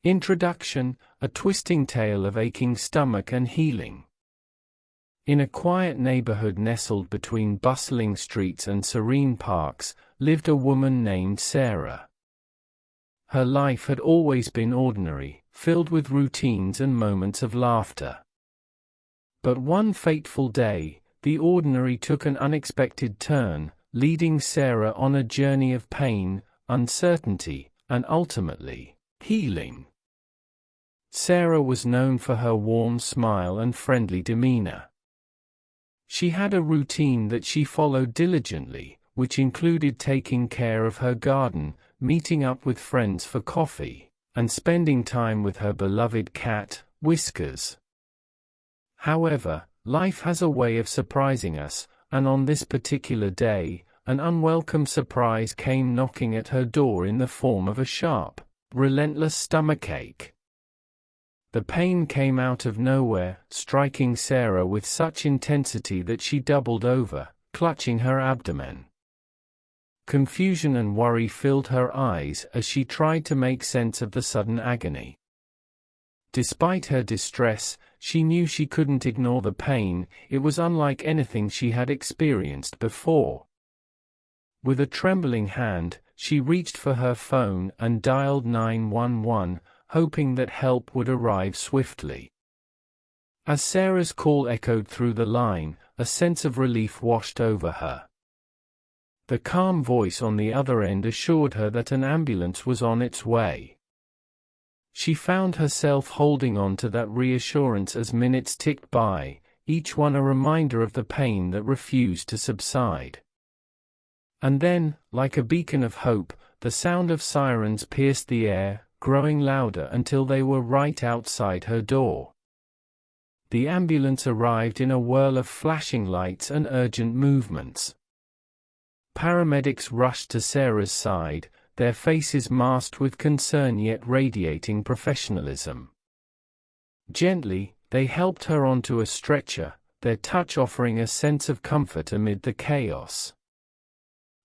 Introduction: a twisting tale of aching stomach and healing. In a quiet neighborhood nestled between bustling streets and serene parks, lived a woman named Sarah. Her life had always been ordinary, filled with routines and moments of laughter. But one fateful day, the ordinary took an unexpected turn, leading Sarah on a journey of pain, uncertainty, and ultimately, healing. Sarah was known for her warm smile and friendly demeanor. She had a routine that she followed diligently, which included taking care of her garden, meeting up with friends for coffee, and spending time with her beloved cat, Whiskers. However, life has a way of surprising us, and on this particular day, an unwelcome surprise came knocking at her door in the form of a sharp, relentless stomachache. The pain came out of nowhere, striking Sarah with such intensity that she doubled over, clutching her abdomen. Confusion and worry filled her eyes as she tried to make sense of the sudden agony. Despite her distress, she knew she couldn't ignore the pain. It was unlike anything she had experienced before. With a trembling hand, she reached for her phone and dialed 911, hoping that help would arrive swiftly. As Sarah's call echoed through the line, a sense of relief washed over her. The calm voice on the other end assured her that an ambulance was on its way. She found herself holding on to that reassurance as minutes ticked by, each one a reminder of the pain that refused to subside. And then, like a beacon of hope, the sound of sirens pierced the air, growing louder until they were right outside her door. The ambulance arrived in a whirl of flashing lights and urgent movements. Paramedics rushed to Sarah's side, their faces masked with concern yet radiating professionalism. Gently, they helped her onto a stretcher, their touch offering a sense of comfort amid the chaos.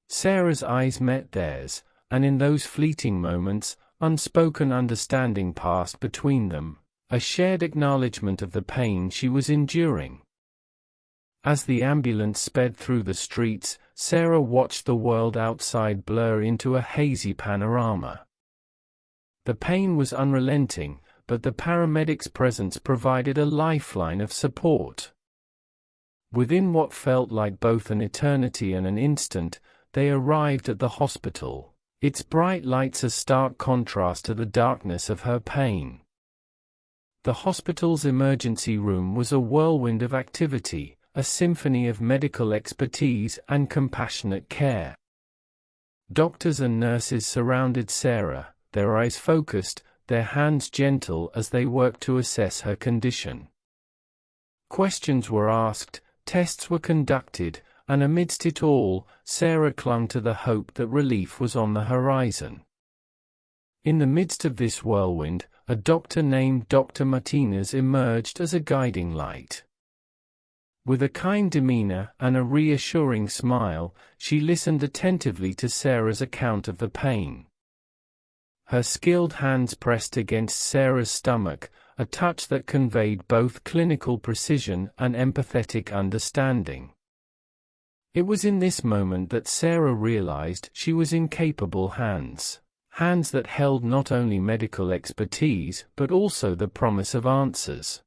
Sarah's eyes met theirs, and in those fleeting moments, unspoken understanding passed between them, a shared acknowledgement of the pain she was enduring. As the ambulance sped through the streets, Sarah watched the world outside blur into a hazy panorama. The pain was unrelenting, but the paramedics' presence provided a lifeline of support. Within what felt like both an eternity and an instant, they arrived at the hospital, its bright lights a stark contrast to the darkness of her pain. The hospital's emergency room was a whirlwind of activity, a symphony of medical expertise and compassionate care. Doctors and nurses surrounded Sarah, their eyes focused, their hands gentle as they worked to assess her condition. Questions were asked, tests were conducted, and amidst it all, Sarah clung to the hope that relief was on the horizon. In the midst of this whirlwind, a doctor named Dr. Martinez emerged as a guiding light. With a kind demeanor and a reassuring smile, she listened attentively to Sarah's account of the pain. Her skilled hands pressed against Sarah's stomach, a touch that conveyed both clinical precision and empathetic understanding. It was in this moment that Sarah realized she was in capable hands that held not only medical expertise but also the promise of answers.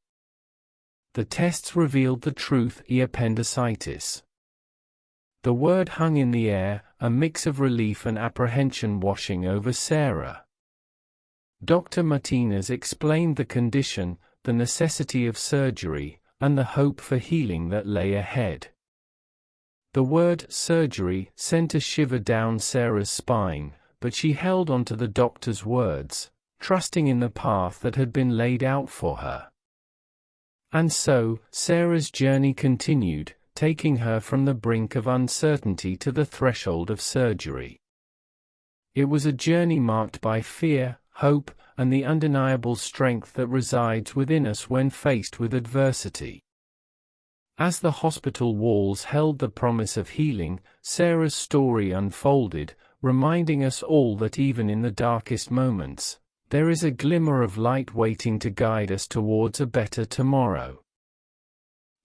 The tests revealed the truth: appendicitis. The word hung in the air, a mix of relief and apprehension washing over Sarah. Dr. Martinez explained the condition, the necessity of surgery, and the hope for healing that lay ahead. The word surgery sent a shiver down Sarah's spine, but she held on to the doctor's words, trusting in the path that had been laid out for her. And so, Sarah's journey continued, taking her from the brink of uncertainty to the threshold of surgery. It was a journey marked by fear, hope, and the undeniable strength that resides within us when faced with adversity. As the hospital walls held the promise of healing, Sarah's story unfolded, reminding us all that even in the darkest moments, There is a glimmer of light waiting to guide us towards a better tomorrow.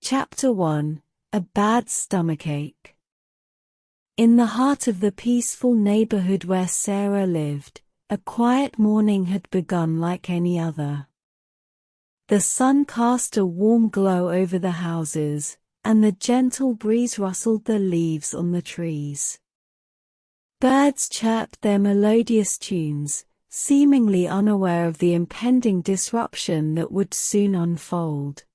Chapter 1: A Bad Stomachache. In the heart of the peaceful neighborhood where Sarah lived, a quiet morning had begun like any other. The sun cast a warm glow over the houses, and the gentle breeze rustled the leaves on the trees. Birds chirped their melodious tunes, seemingly unaware of the impending disruption that would soon unfold.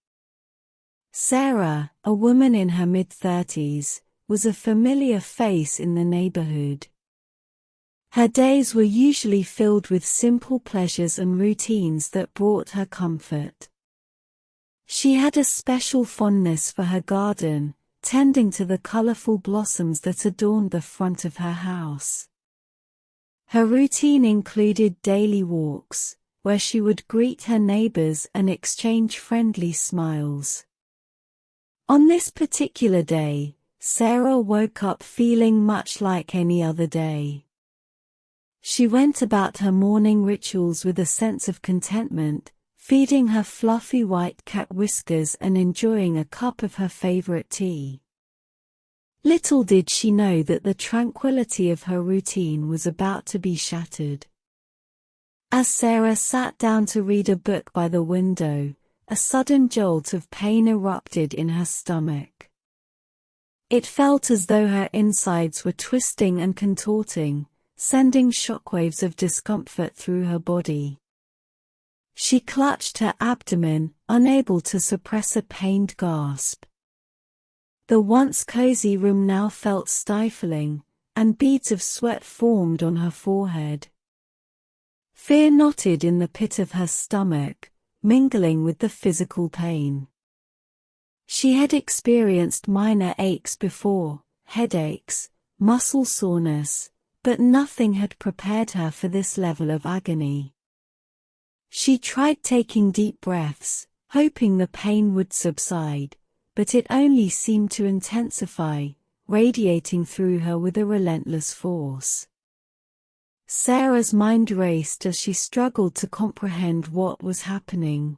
Sarah, a woman in her mid-30s, was a familiar face in the neighborhood. Her days were usually filled with simple pleasures and routines that brought her comfort. She had a special fondness for her garden, tending to the colorful blossoms that adorned the front of her house. Her routine included daily walks, where she would greet her neighbors and exchange friendly smiles. On this particular day, Sarah woke up feeling much like any other day. She went about her morning rituals with a sense of contentment, feeding her fluffy white cat whiskers and enjoying a cup of her favorite tea. Little did she know that the tranquility of her routine was about to be shattered. As Sarah sat down to read a book by the window, a sudden jolt of pain erupted in her stomach. It felt as though her insides were twisting and contorting, sending shockwaves of discomfort through her body. She clutched her abdomen, unable to suppress a pained gasp. The once cozy room now felt stifling, and beads of sweat formed on her forehead. Fear knotted in the pit of her stomach, mingling with the physical pain. She had experienced minor aches before, headaches, muscle soreness, but nothing had prepared her for this level of agony. She tried taking deep breaths, hoping the pain would subside, but it only seemed to intensify, radiating through her with a relentless force. Sarah's mind raced as she struggled to comprehend what was happening.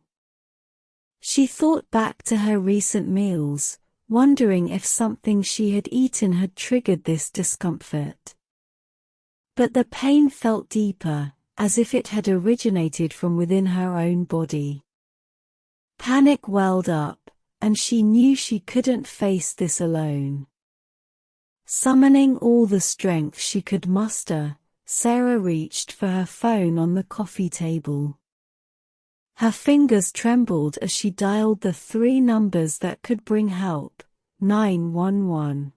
She thought back to her recent meals, wondering if something she had eaten had triggered this discomfort. But the pain felt deeper, as if it had originated from within her own body. Panic welled up, and she knew she couldn't face this alone. Summoning all the strength she could muster, Sarah reached for her phone on the coffee table. Her fingers trembled as she dialed the 3 numbers that could bring help, 911.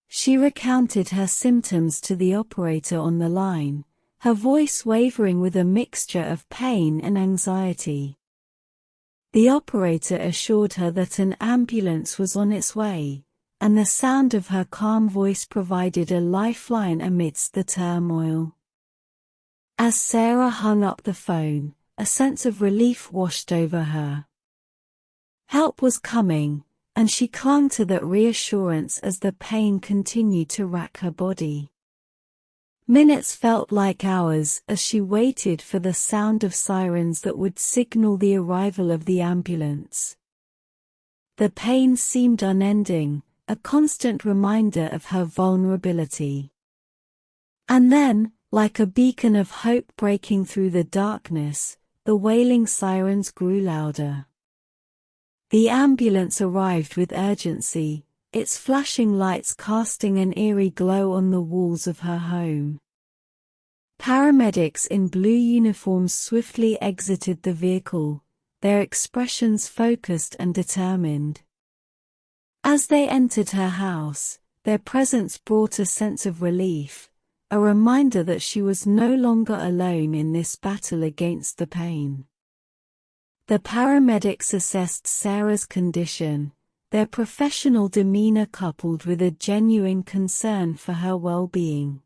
She recounted her symptoms to the operator on the line, her voice wavering with a mixture of pain and anxiety. The operator assured her that an ambulance was on its way, and the sound of her calm voice provided a lifeline amidst the turmoil. As Sarah hung up the phone, a sense of relief washed over her. Help was coming, and she clung to that reassurance as the pain continued to rack her body. Minutes felt like hours as she waited for the sound of sirens that would signal the arrival of the ambulance. The pain seemed unending, a constant reminder of her vulnerability. And then, like a beacon of hope breaking through the darkness, the wailing sirens grew louder. The ambulance arrived with urgency, its flashing lights casting an eerie glow on the walls of her home. Paramedics in blue uniforms swiftly exited the vehicle, their expressions focused and determined. As they entered her house, their presence brought a sense of relief, a reminder that she was no longer alone in this battle against the pain. The paramedics assessed Sarah's condition, their professional demeanor coupled with a genuine concern for her well-being.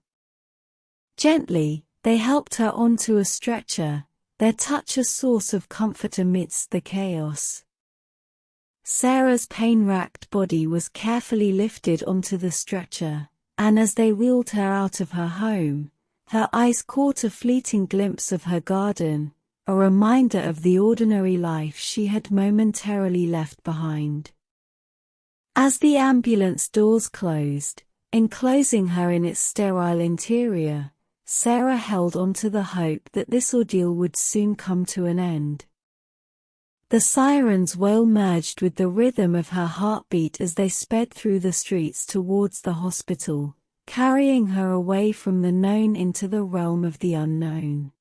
Gently, they helped her onto a stretcher, their touch a source of comfort amidst the chaos. Sarah's pain-racked body was carefully lifted onto the stretcher, and as they wheeled her out of her home, Her eyes caught a fleeting glimpse of her garden, a reminder of the ordinary life she had momentarily left behind. As the ambulance doors closed, enclosing her in its sterile interior, Sarah held on to the hope that this ordeal would soon come to an end. The siren's wail merged with the rhythm of her heartbeat as they sped through the streets towards the hospital, carrying her away from the known into the realm of the unknown.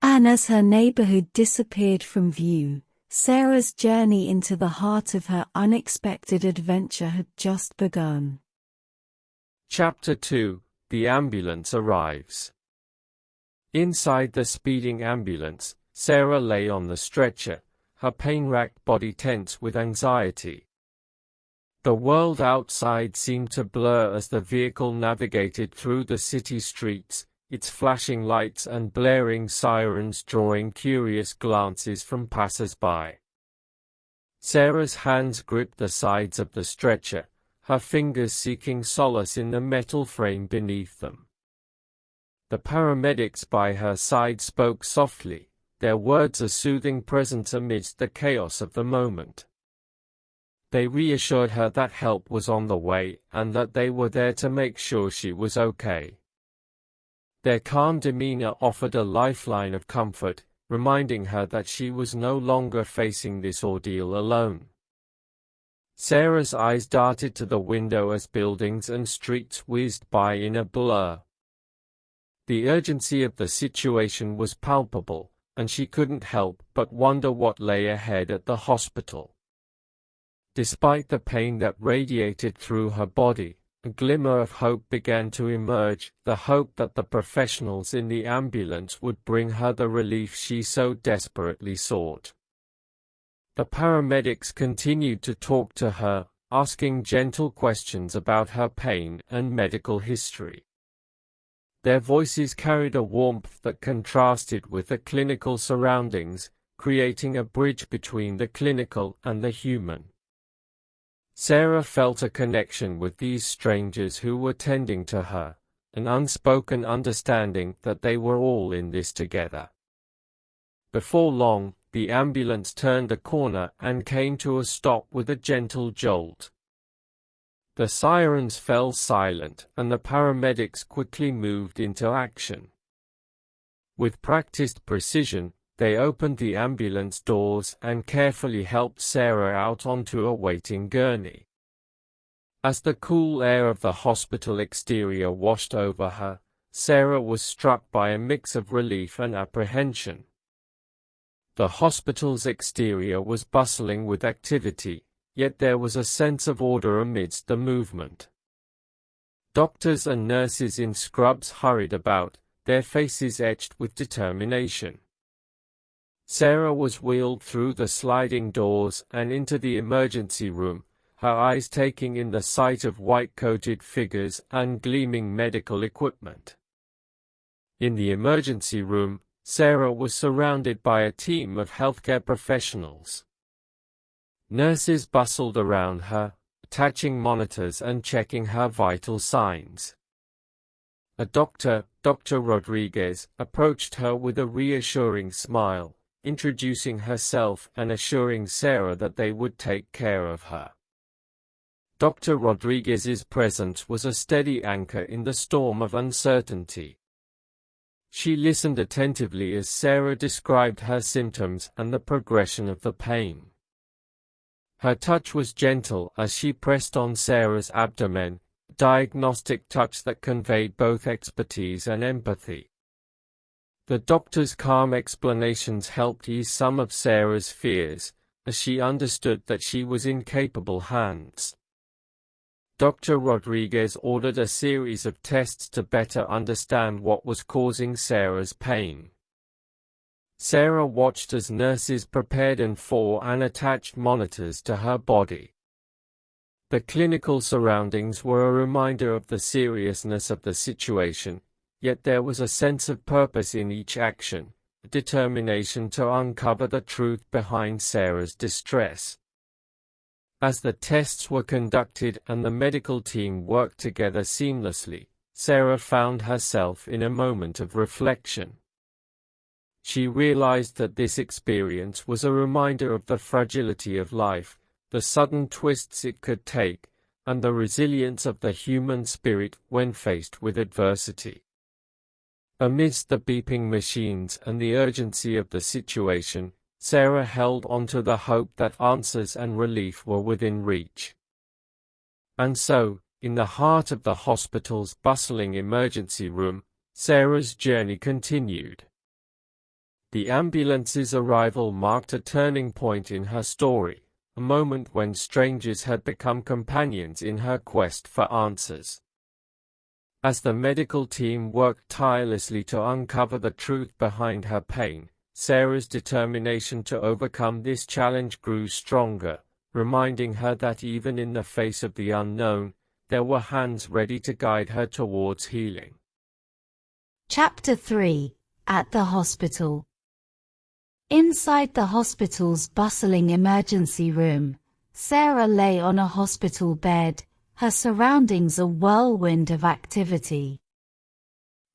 And as her neighborhood disappeared from view, Sarah's journey into the heart of her unexpected adventure had just begun. Chapter 2: The ambulance arrives. Inside the speeding ambulance, Sarah lay on the stretcher, her pain-racked body tense with anxiety. The world outside seemed to blur as the vehicle navigated through the city streets, its flashing lights and blaring sirens drawing curious glances from passers-by. Sarah's hands gripped the sides of the stretcher, her fingers seeking solace in the metal frame beneath them. The paramedics by her side spoke softly, their words a soothing presence amidst the chaos of the moment. They reassured her that help was on the way and that they were there to make sure she was okay. Their calm demeanor offered a lifeline of comfort, reminding her that she was no longer facing this ordeal alone. Sarah's eyes darted to the window as buildings and streets whizzed by in a blur. The urgency of the situation was palpable, and she couldn't help but wonder what lay ahead at the hospital. Despite the pain that radiated through her body, a glimmer of hope began to emerge, the hope that the professionals in the ambulance would bring her the relief she so desperately sought. The paramedics continued to talk to her, asking gentle questions about her pain and medical history. Their voices carried a warmth that contrasted with the clinical surroundings, creating a bridge between the clinical and the human. Sarah felt a connection with these strangers who were tending to her, an unspoken understanding that they were all in this together. Before long, the ambulance turned a corner and came to a stop with a gentle jolt. The sirens fell silent, and the paramedics quickly moved into action. With practiced precision, they opened the ambulance doors and carefully helped Sarah out onto a waiting gurney. As the cool air of the hospital exterior washed over her, Sarah was struck by a mix of relief and apprehension. The hospital's exterior was bustling with activity, yet there was a sense of order amidst the movement. Doctors and nurses in scrubs hurried about, their faces etched with determination. Sarah was wheeled through the sliding doors and into the emergency room, her eyes taking in the sight of white-coated figures and gleaming medical equipment. In the emergency room, Sarah was surrounded by a team of healthcare professionals. Nurses bustled around her, attaching monitors and checking her vital signs. A doctor, Dr. Rodriguez, approached her with a reassuring smile, introducing herself and assuring Sarah that they would take care of her. Dr. Rodriguez's presence was a steady anchor in the storm of uncertainty. She listened attentively as Sarah described her symptoms and the progression of the pain. Her touch was gentle as she pressed on Sarah's abdomen, a diagnostic touch that conveyed both expertise and empathy. The doctor's calm explanations helped ease some of Sarah's fears, as she understood that she was in capable hands. Dr. Rodriguez ordered a series of tests to better understand what was causing Sarah's pain. Sarah watched as nurses prepared and attached monitors to her body. The clinical surroundings were a reminder of the seriousness of the situation, yet there was a sense of purpose in each action, a determination to uncover the truth behind Sarah's distress. As the tests were conducted and the medical team worked together seamlessly, Sarah found herself in a moment of reflection. She realized that this experience was a reminder of the fragility of life, the sudden twists it could take, and the resilience of the human spirit when faced with adversity. Amidst the beeping machines and the urgency of the situation, Sarah held onto the hope that answers and relief were within reach. And so, in the heart of the hospital's bustling emergency room, Sarah's journey continued. The ambulance's arrival marked a turning point in her story, a moment when strangers had become companions in her quest for answers. As the medical team worked tirelessly to uncover the truth behind her pain, Sarah's determination to overcome this challenge grew stronger, reminding her that even in the face of the unknown, there were hands ready to guide her towards healing. Chapter 3: At the Hospital. Inside the hospital's bustling emergency room, Sarah lay on a hospital bed, her surroundings a whirlwind of activity.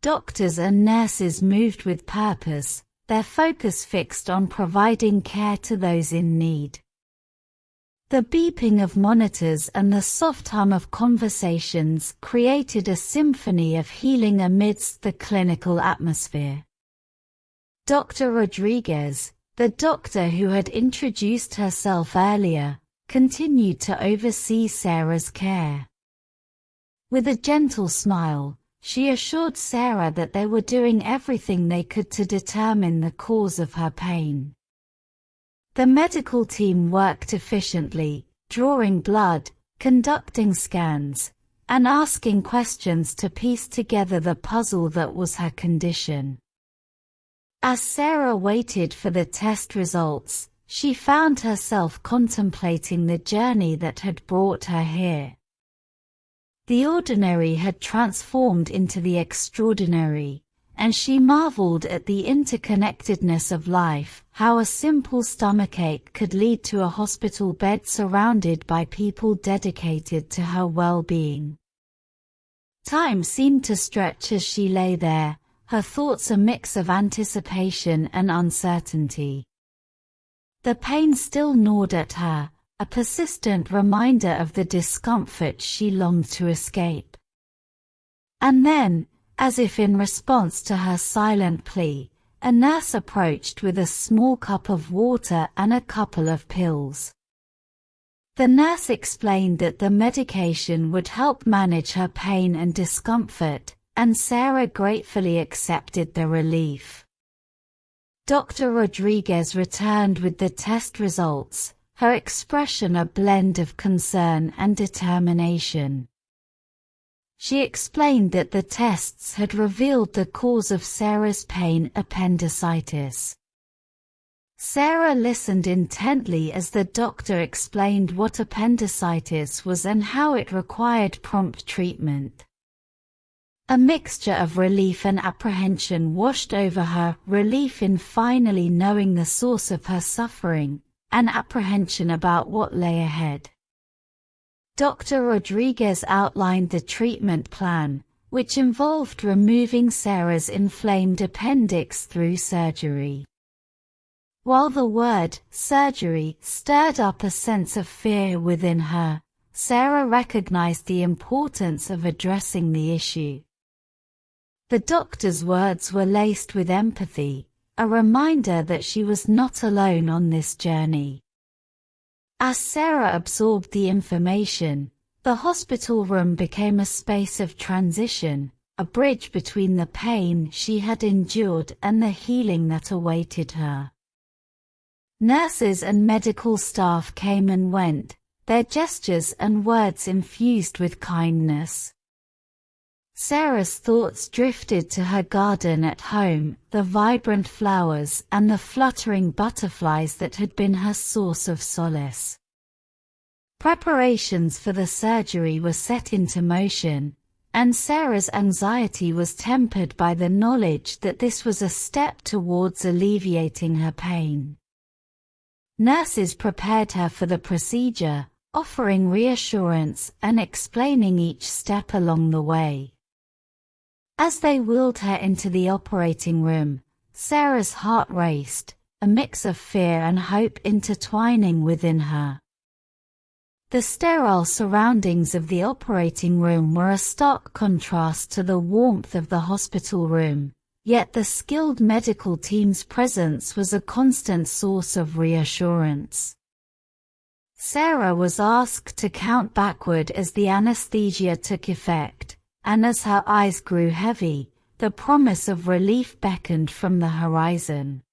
Doctors and nurses moved with purpose, their focus fixed on providing care to those in need. The beeping of monitors and the soft hum of conversations created a symphony of healing amidst the clinical atmosphere. Dr. Rodriguez, the doctor who had introduced herself earlier, continued to oversee Sarah's care. With a gentle smile, she assured Sarah that they were doing everything they could to determine the cause of her pain. The medical team worked efficiently, drawing blood, conducting scans, and asking questions to piece together the puzzle that was her condition. As Sarah waited for the test results, she found herself contemplating the journey that had brought her here. The ordinary had transformed into the extraordinary, and she marveled at the interconnectedness of life, how a simple stomachache could lead to a hospital bed surrounded by people dedicated to her well-being. Time seemed to stretch as she lay there, her thoughts a mix of anticipation and uncertainty. The pain still gnawed at her, a persistent reminder of the discomfort she longed to escape. And then, as if in response to her silent plea, a nurse approached with a small cup of water and a couple of pills. The nurse explained that the medication would help manage her pain and discomfort, and Sarah gratefully accepted the relief. Dr. Rodriguez returned with the test results, her expression a blend of concern and determination. She explained that the tests had revealed the cause of Sarah's pain, appendicitis. Sarah listened intently as the doctor explained what appendicitis was and how it required prompt treatment. A mixture of relief and apprehension washed over her, relief in finally knowing the source of her suffering, and apprehension about what lay ahead. Dr. Rodriguez outlined the treatment plan, which involved removing Sarah's inflamed appendix through surgery. While the word surgery stirred up a sense of fear within her, Sarah recognized the importance of addressing the issue. The doctor's words were laced with empathy, a reminder that she was not alone on this journey. As Sarah absorbed the information, the hospital room became a space of transition, a bridge between the pain she had endured and the healing that awaited her. Nurses and medical staff came and went, their gestures and words infused with kindness. Sarah's thoughts drifted to her garden at home, the vibrant flowers and the fluttering butterflies that had been her source of solace. Preparations for the surgery were set into motion, and Sarah's anxiety was tempered by the knowledge that this was a step towards alleviating her pain. Nurses prepared her for the procedure, offering reassurance and explaining each step along the way. As they wheeled her into the operating room, Sarah's heart raced, a mix of fear and hope intertwining within her. The sterile surroundings of the operating room were a stark contrast to the warmth of the hospital room, yet the skilled medical team's presence was a constant source of reassurance. Sarah was asked to count backward as the anesthesia took effect, and as her eyes grew heavy, the promise of relief beckoned from the horizon.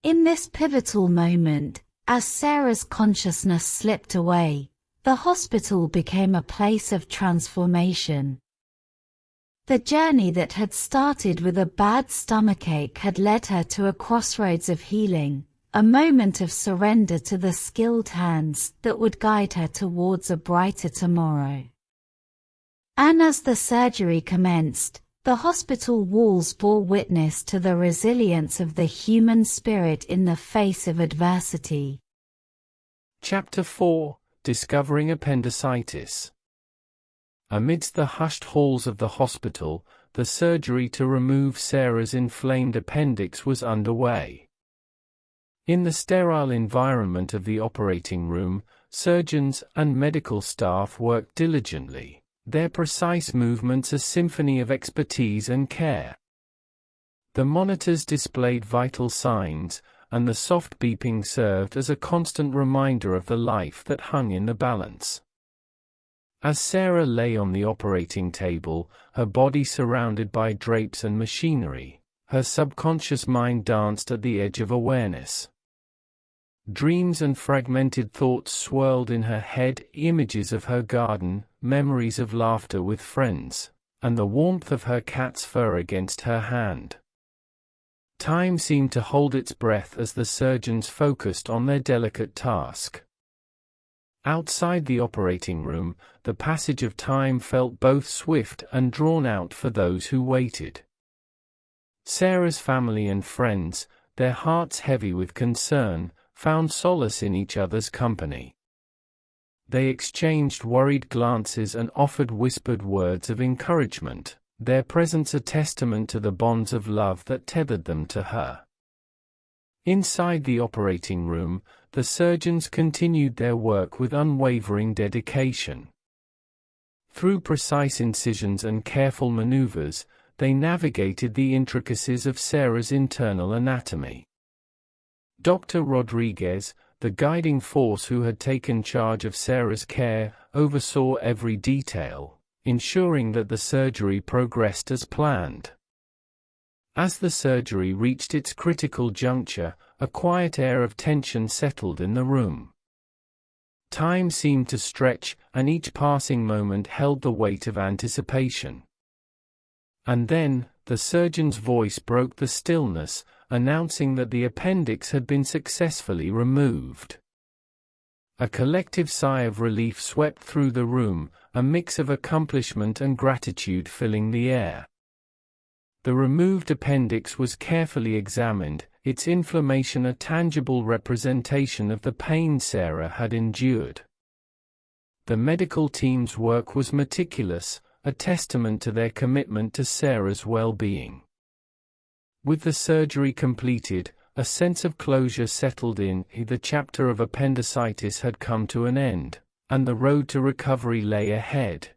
In this pivotal moment, as Sarah's consciousness slipped away, the hospital became a place of transformation. The journey that had started with a bad stomachache had led her to a crossroads of healing, a moment of surrender to the skilled hands that would guide her towards a brighter tomorrow. And as the surgery commenced, the hospital walls bore witness to the resilience of the human spirit in the face of adversity. Chapter 4: Discovering Appendicitis. Amidst the hushed halls of the hospital, the surgery to remove Sarah's inflamed appendix was underway. In the sterile environment of the operating room, surgeons and medical staff worked diligently, their precise movements a symphony of expertise and care. The monitors displayed vital signs, and the soft beeping served as a constant reminder of the life that hung in the balance. As Sarah lay on the operating table, her body surrounded by drapes and machinery, her subconscious mind danced at the edge of awareness. Dreams and fragmented thoughts swirled in her head, images of her garden, memories of laughter with friends, and the warmth of her cat's fur against her hand. Time seemed to hold its breath as the surgeons focused on their delicate task. Outside the operating room, the passage of time felt both swift and drawn out for those who waited. Sarah's family and friends, their hearts heavy with concern, found solace in each other's company. They exchanged worried glances and offered whispered words of encouragement, their presence a testament to the bonds of love that tethered them to her. Inside the operating room, the surgeons continued their work with unwavering dedication. Through precise incisions and careful maneuvers, they navigated the intricacies of Sarah's internal anatomy. Dr. Rodriguez, the guiding force who had taken charge of Sarah's care, oversaw every detail, ensuring that the surgery progressed as planned. As the surgery reached its critical juncture, a quiet air of tension settled in the room. Time seemed to stretch, and each passing moment held the weight of anticipation. And then, the surgeon's voice broke the stillness, announcing that the appendix had been successfully removed. A collective sigh of relief swept through the room, a mix of accomplishment and gratitude filling the air. The removed appendix was carefully examined, its inflammation a tangible representation of the pain Sarah had endured. The medical team's work was meticulous, a testament to their commitment to Sarah's well-being. With the surgery completed, a sense of closure settled in. The chapter of appendicitis had come to an end, and the road to recovery lay ahead.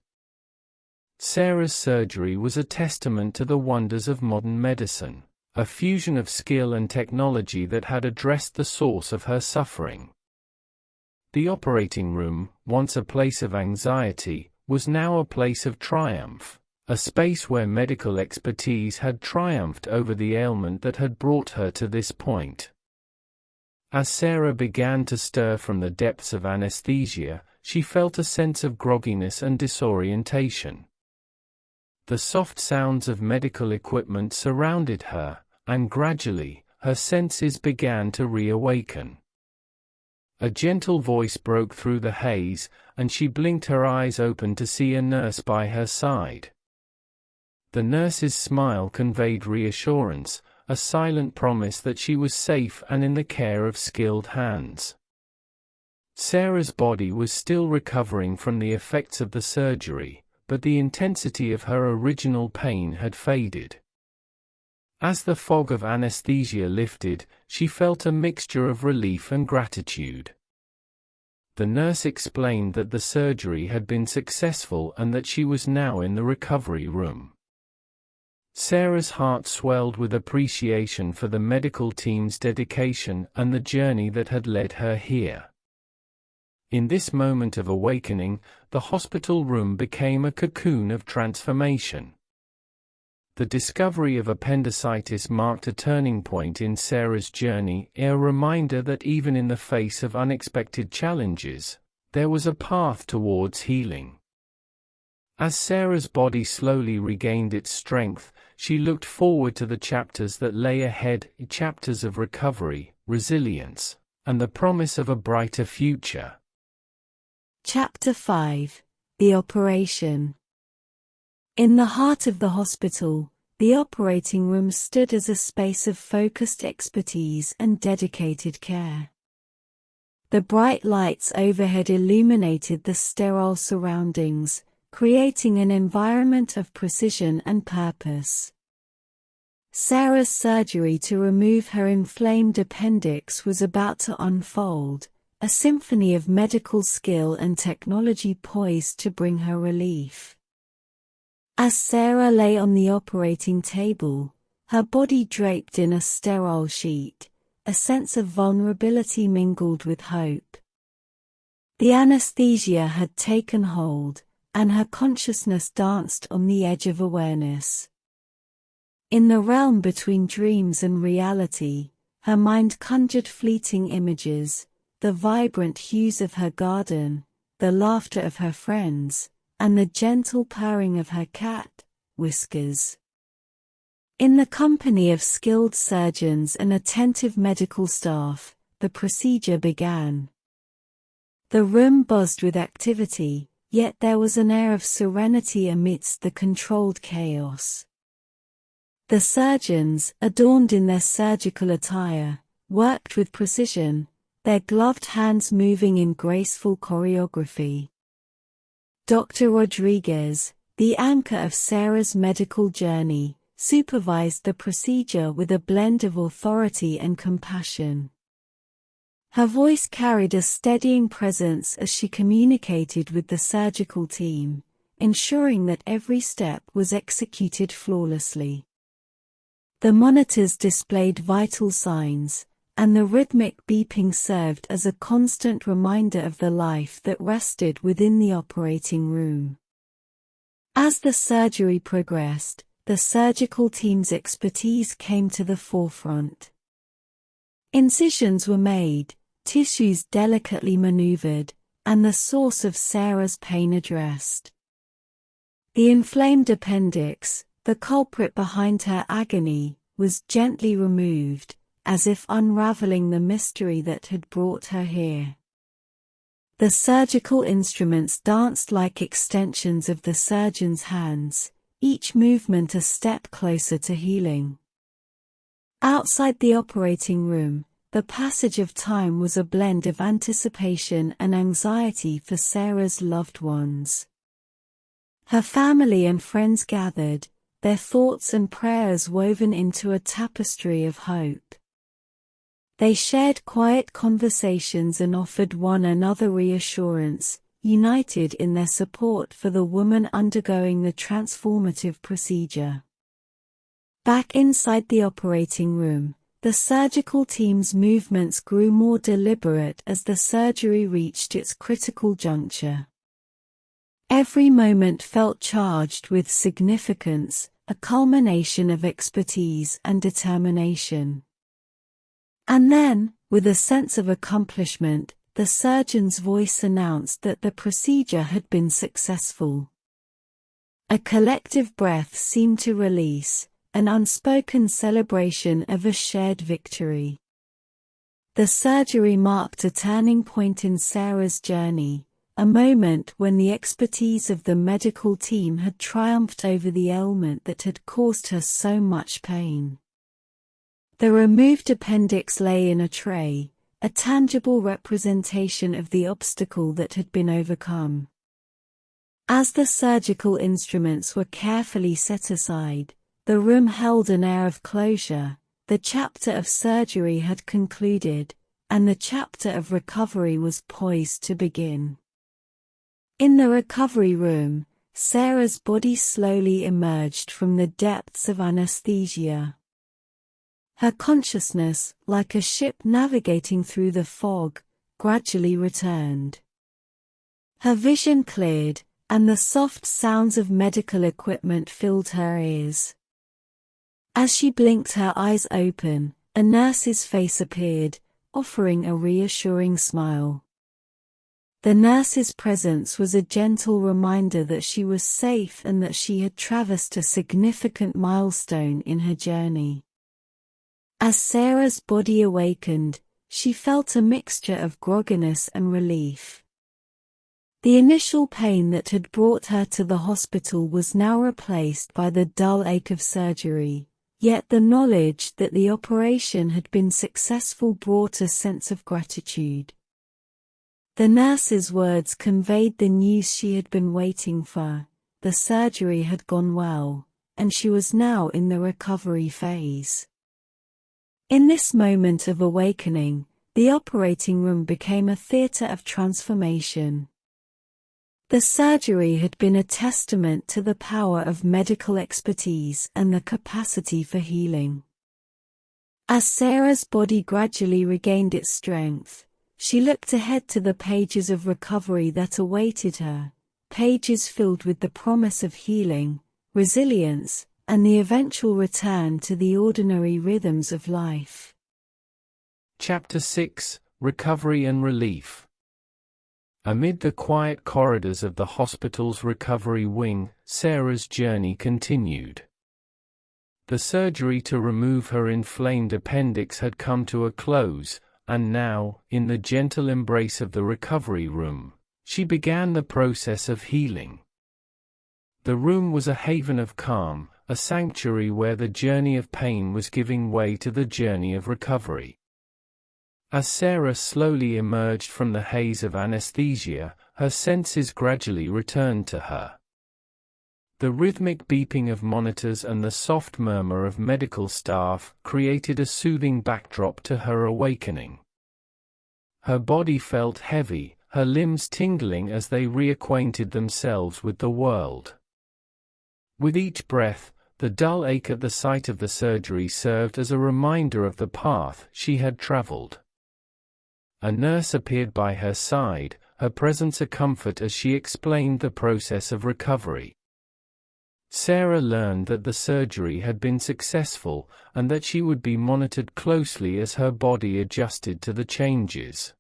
Sarah's surgery was a testament to the wonders of modern medicine, a fusion of skill and technology that had addressed the source of her suffering. The operating room, once a place of anxiety, was now a place of triumph, a space where medical expertise had triumphed over the ailment that had brought her to this point. As Sarah began to stir from the depths of anesthesia, she felt a sense of grogginess and disorientation. The soft sounds of medical equipment surrounded her, and gradually, her senses began to reawaken. A gentle voice broke through the haze, and she blinked her eyes open to see a nurse by her side. The nurse's smile conveyed reassurance, a silent promise that she was safe and in the care of skilled hands. Sarah's body was still recovering from the effects of the surgery, but the intensity of her original pain had faded. As the fog of anesthesia lifted, she felt a mixture of relief and gratitude. The nurse explained that the surgery had been successful and that she was now in the recovery room. Sarah's heart swelled with appreciation for the medical team's dedication and the journey that had led her here. In this moment of awakening, the hospital room became a cocoon of transformation. The discovery of appendicitis marked a turning point in Sarah's journey, a reminder that even in the face of unexpected challenges, there was a path towards healing. As Sarah's body slowly regained its strength, she looked forward to the chapters that lay ahead, chapters of recovery, resilience, and the promise of a brighter future. Chapter 5: The Operation. In the heart of the hospital, the operating room stood as a space of focused expertise and dedicated care. The bright lights overhead illuminated the sterile surroundings, creating an environment of precision and purpose. Sarah's surgery to remove her inflamed appendix was about to unfold, a symphony of medical skill and technology poised to bring her relief. As Sarah lay on the operating table, her body draped in a sterile sheet, a sense of vulnerability mingled with hope. The anesthesia had taken hold, and her consciousness danced on the edge of awareness. In the realm between dreams and reality, her mind conjured fleeting images, the vibrant hues of her garden, the laughter of her friends, and the gentle purring of her cat, Whiskers. In the company of skilled surgeons and attentive medical staff, the procedure began. The room buzzed with activity, yet there was an air of serenity amidst the controlled chaos. The surgeons, adorned in their surgical attire, worked with precision, their gloved hands moving in graceful choreography. Dr. Rodriguez, the anchor of Sarah's medical journey, supervised the procedure with a blend of authority and compassion. Her voice carried a steadying presence as she communicated with the surgical team, ensuring that every step was executed flawlessly. The monitors displayed vital signs, and the rhythmic beeping served as a constant reminder of the life that rested within the operating room. As the surgery progressed, the surgical team's expertise came to the forefront. Incisions were made, tissues delicately maneuvered, and the source of Sarah's pain addressed. The inflamed appendix, the culprit behind her agony, was gently removed, as if unraveling the mystery that had brought her here. The surgical instruments danced like extensions of the surgeon's hands, each movement a step closer to healing. Outside the operating room, the passage of time was a blend of anticipation and anxiety for Sarah's loved ones. Her family and friends gathered, their thoughts and prayers woven into a tapestry of hope. They shared quiet conversations and offered one another reassurance, united in their support for the woman undergoing the transformative procedure. Back inside the operating room, the surgical team's movements grew more deliberate as the surgery reached its critical juncture. Every moment felt charged with significance, a culmination of expertise and determination. And then, with a sense of accomplishment, the surgeon's voice announced that the procedure had been successful. A collective breath seemed to release, an unspoken celebration of a shared victory. The surgery marked a turning point in Sarah's journey, a moment when the expertise of the medical team had triumphed over the ailment that had caused her so much pain. The removed appendix lay in a tray, a tangible representation of the obstacle that had been overcome. As the surgical instruments were carefully set aside, the room held an air of closure. The chapter of surgery had concluded, and the chapter of recovery was poised to begin. In the recovery room, Sarah's body slowly emerged from the depths of anesthesia. Her consciousness, like a ship navigating through the fog, gradually returned. Her vision cleared, and the soft sounds of medical equipment filled her ears. As she blinked her eyes open, a nurse's face appeared, offering a reassuring smile. The nurse's presence was a gentle reminder that she was safe and that she had traversed a significant milestone in her journey. As Sarah's body awakened, she felt a mixture of grogginess and relief. The initial pain that had brought her to the hospital was now replaced by the dull ache of surgery, yet the knowledge that the operation had been successful brought a sense of gratitude. The nurse's words conveyed the news she had been waiting for. The surgery had gone well, and she was now in the recovery phase. In this moment of awakening, the operating room became a theater of transformation. The surgery had been a testament to the power of medical expertise and the capacity for healing. As Sarah's body gradually regained its strength, she looked ahead to the pages of recovery that awaited her, pages filled with the promise of healing, resilience, and the eventual return to the ordinary rhythms of life. Chapter 6: Recovery and Relief. Amid the quiet corridors of the hospital's recovery wing, Sarah's journey continued. The surgery to remove her inflamed appendix had come to a close, and now, in the gentle embrace of the recovery room, she began the process of healing. The room was a haven of calm, a sanctuary where the journey of pain was giving way to the journey of recovery. As Sarah slowly emerged from the haze of anesthesia, her senses gradually returned to her. The rhythmic beeping of monitors and the soft murmur of medical staff created a soothing backdrop to her awakening. Her body felt heavy, her limbs tingling as they reacquainted themselves with the world. With each breath, the dull ache at the site of the surgery served as a reminder of the path she had traveled. A nurse appeared by her side, her presence a comfort as she explained the process of recovery. Sarah learned that the surgery had been successful, and that she would be monitored closely as her body adjusted to the changes.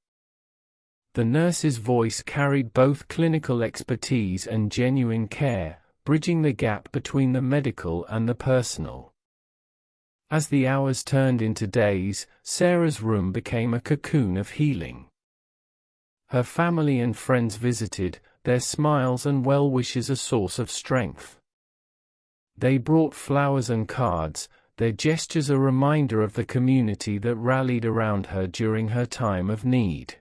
The nurse's voice carried both clinical expertise and genuine care, bridging the gap between the medical and the personal. As the hours turned into days, Sarah's room became a cocoon of healing. Her family and friends visited, their smiles and well wishes a source of strength. They brought flowers and cards, their gestures a reminder of the community that rallied around her during her time of need.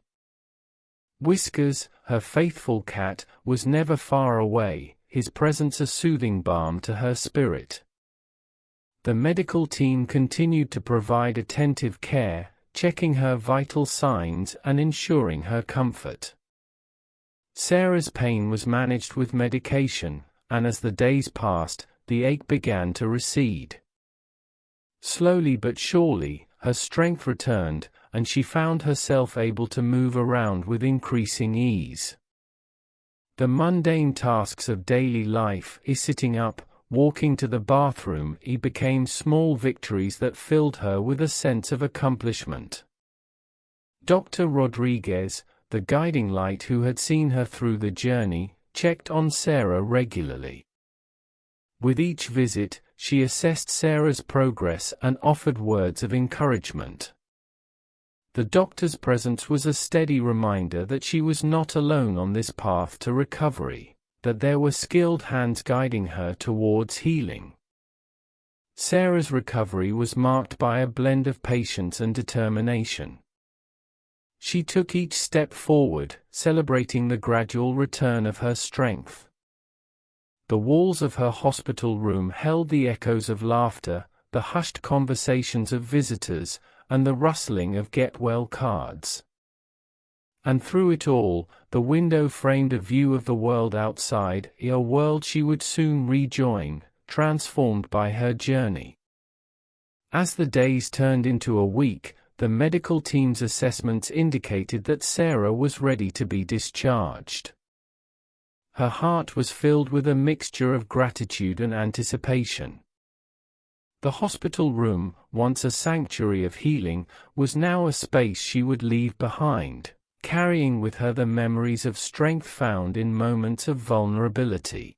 Whiskers, her faithful cat, was never far away, his presence a soothing balm to her spirit. The medical team continued to provide attentive care, checking her vital signs and ensuring her comfort. Sarah's pain was managed with medication, and as the days passed, the ache began to recede. Slowly but surely, her strength returned, and she found herself able to move around with increasing ease. The mundane tasks of daily life, sitting up, walking to the bathroom, became small victories that filled her with a sense of accomplishment. Dr. Rodriguez, the guiding light who had seen her through the journey, checked on Sarah regularly. With each visit, she assessed Sarah's progress and offered words of encouragement. The doctor's presence was a steady reminder that she was not alone on this path to recovery, that there were skilled hands guiding her towards healing. Sarah's recovery was marked by a blend of patience and determination. She took each step forward, celebrating the gradual return of her strength. The walls of her hospital room held the echoes of laughter, the hushed conversations of visitors, and the rustling of get-well cards. And through it all, the window framed a view of the world outside, a world she would soon rejoin, transformed by her journey. As the days turned into a week, the medical team's assessments indicated that Sarah was ready to be discharged. Her heart was filled with a mixture of gratitude and anticipation. The hospital room, once a sanctuary of healing, was now a space she would leave behind, carrying with her the memories of strength found in moments of vulnerability.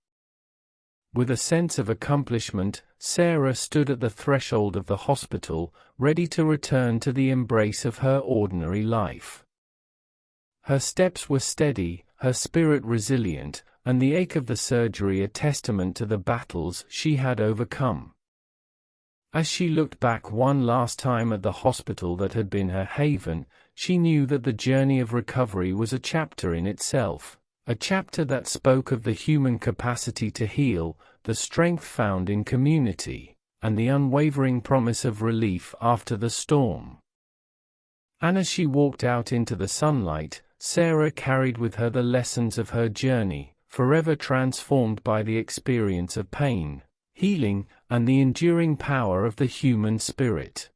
With a sense of accomplishment, Sarah stood at the threshold of the hospital, ready to return to the embrace of her ordinary life. Her steps were steady, her spirit resilient, and the ache of the surgery a testament to the battles she had overcome. As she looked back one last time at the hospital that had been her haven, she knew that the journey of recovery was a chapter in itself, a chapter that spoke of the human capacity to heal, the strength found in community, and the unwavering promise of relief after the storm. And as she walked out into the sunlight, Sarah carried with her the lessons of her journey, forever transformed by the experience of pain, healing, and the enduring power of the human spirit.